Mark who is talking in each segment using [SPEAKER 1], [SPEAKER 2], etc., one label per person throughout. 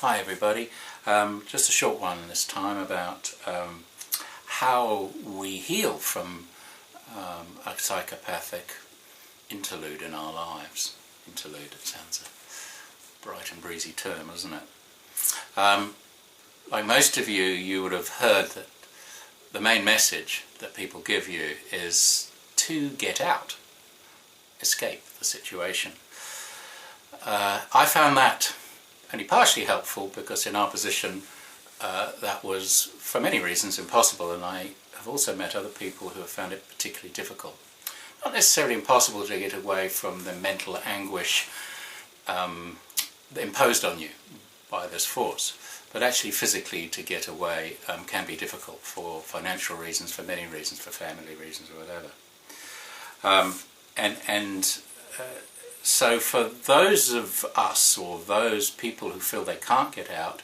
[SPEAKER 1] Hi everybody, just a short one this time about how we heal from a psychopathic interlude in our lives. Interlude, it sounds a bright and breezy term, isn't it? Like most of you, you would have heard that the main message that people give you is to get out, escape the situation. I found that only partially helpful because in our position that was for many reasons impossible, and I have also met other people who have found it particularly difficult. Not necessarily impossible to get away from the mental anguish imposed on you by this force, but actually physically to get away can be difficult for financial reasons, for many reasons, for family reasons or whatever. So for those of us, or those people who feel they can't get out,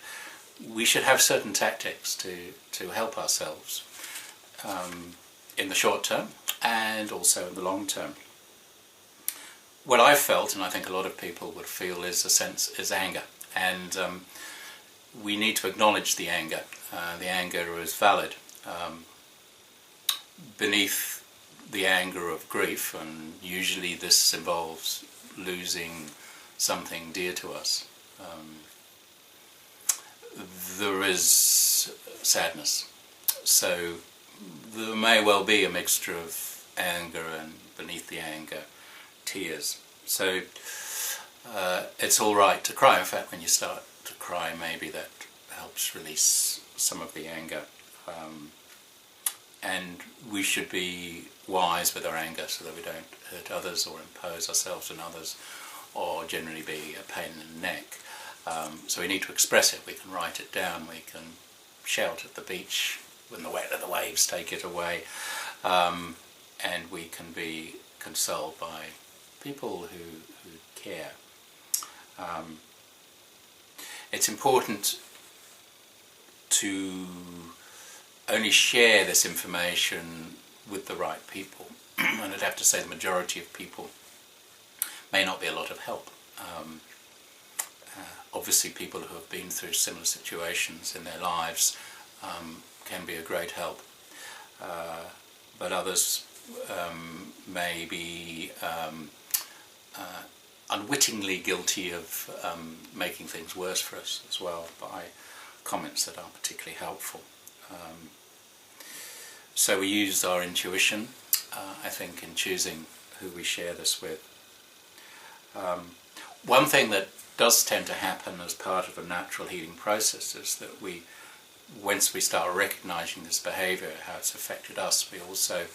[SPEAKER 1] we should have certain tactics to help ourselves in the short term and also in the long term. What I've felt, and I think a lot of people would feel, is anger, and we need to acknowledge the anger. The anger is valid. Beneath the anger of grief, and usually this involves losing something dear to us, there is sadness. So there may well be a mixture of anger and beneath the anger, tears. So it's all right to cry. In fact, when you start to cry, maybe that helps release some of the anger. And we should be wise with our anger so that we don't hurt others or impose ourselves on others or generally be a pain in the neck. So we need to express it. We can write it down, we can shout at the beach when the weight of the waves take it away, and we can be consoled by people who care. It's important to only share this information with the right people, and I'd have to say the majority of people may not be a lot of help. Obviously people who have been through similar situations in their lives can be a great help, but others may be unwittingly guilty of making things worse for us as well by comments that aren't particularly helpful. So we use our intuition, I think, in choosing who we share this with. One thing that does tend to happen as part of a natural healing process is that once we start recognizing this behavior, how it's affected us, we also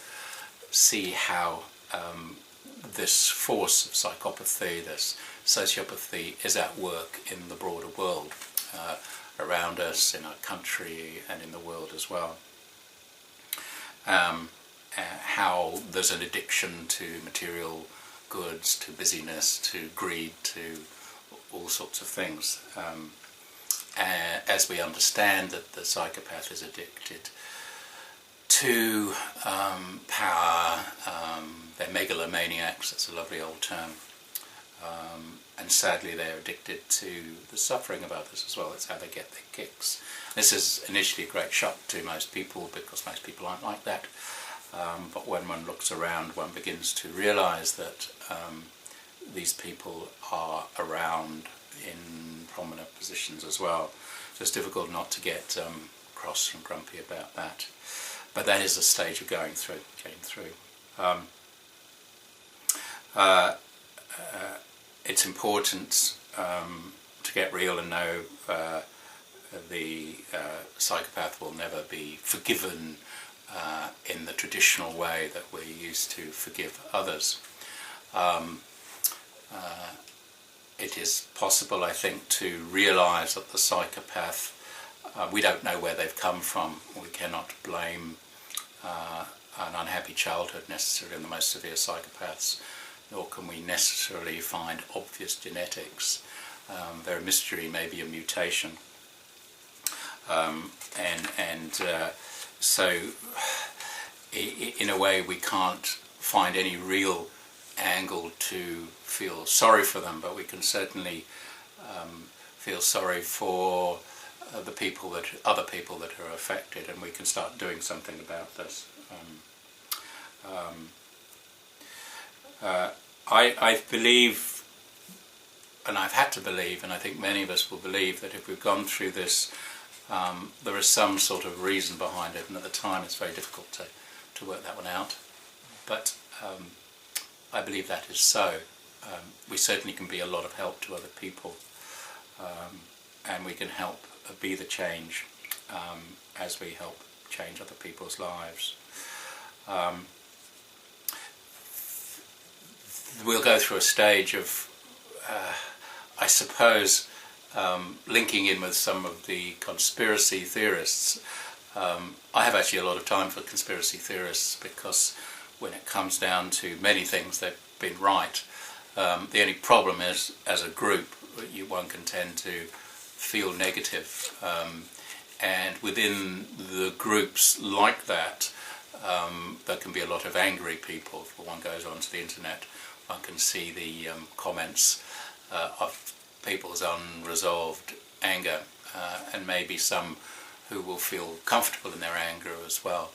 [SPEAKER 1] see how this force of psychopathy, this sociopathy, is at work in the broader world, around us, in our country and in the world as well. How there's an addiction to material goods, to busyness, to greed, to all sorts of things. As we understand that the psychopath is addicted to power, they're megalomaniacs, that's a lovely old term, and sadly they're addicted to the suffering of others as well. It's how they get their kicks. This is initially a great shock to most people because most people aren't like that, but when one looks around, one begins to realise that these people are around in prominent positions as well. So it's difficult not to get cross and grumpy about that, but that is a stage of getting through. It's important to get real and know the psychopath will never be forgiven in the traditional way that we're used to forgive others. It is possible, I think, to realise that the psychopath, we don't know where they've come from. We cannot blame an unhappy childhood necessarily in the most severe psychopaths, nor can we necessarily find obvious genetics. They're a mystery, maybe a mutation. So in a way we can't find any real angle to feel sorry for them, but we can certainly feel sorry for the people other people that are affected, and we can start doing something about this. I believe, and I've had to believe, and I think many of us will believe, that if we've gone through this, there is some sort of reason behind it, and at the time it's very difficult to work that one out. But I believe that is so. We certainly can be a lot of help to other people, and we can help be the change as we help change other people's lives. We'll go through a stage of, I suppose, linking in with some of the conspiracy theorists. I have actually a lot of time for conspiracy theorists, because when it comes down to many things, they've been right. The only problem is, as a group, one can tend to feel negative, and within the groups like that, there can be a lot of angry people. If one goes onto the internet, one can see the comments of people's unresolved anger, and maybe some who will feel comfortable in their anger as well.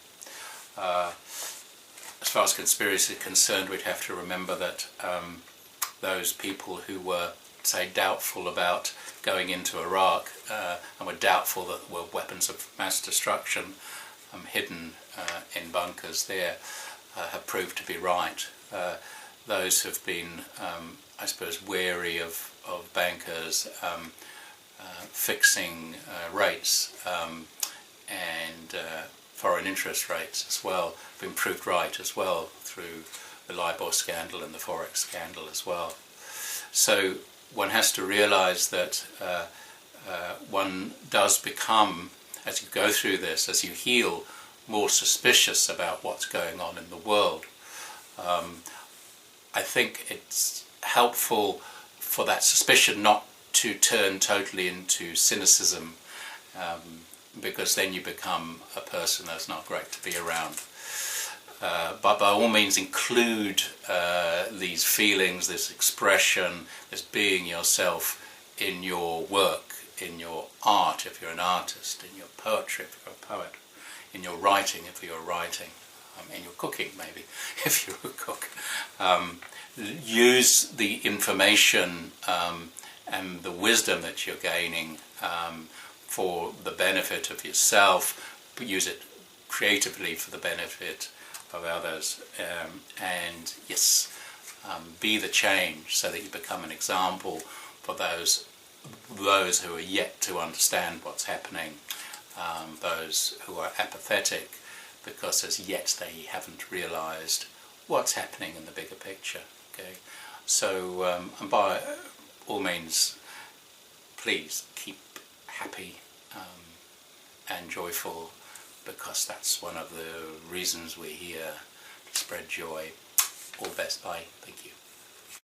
[SPEAKER 1] As far as conspiracy is concerned, we'd have to remember that those people who were, say, doubtful about going into Iraq, and were doubtful that there were weapons of mass destruction hidden in bunkers there, have proved to be right. Those who've been, I suppose, wary of bankers fixing rates and foreign interest rates as well, have been proved right as well through the LIBOR scandal and the Forex scandal as well. So one has to realise that one does become, as you go through this, as you heal, more suspicious about what's going on in the world. I think it's helpful for that suspicion not to turn totally into cynicism, because then you become a person that's not great to be around. But by all means include these feelings, this expression, this being yourself in your work, in your art if you're an artist, in your poetry if you're a poet, in your writing if you're writing, in your cooking maybe if you're a cook. Use the information and the wisdom that you're gaining for the benefit of yourself, but use it creatively for the benefit of others, and yes, be the change so that you become an example for those who are yet to understand what's happening, those who are apathetic because as yet they haven't realised what's happening in the bigger picture. Okay, so and by all means, please keep happy and joyful, because that's one of the reasons we're here, to spread joy. All the best. Bye. Thank you.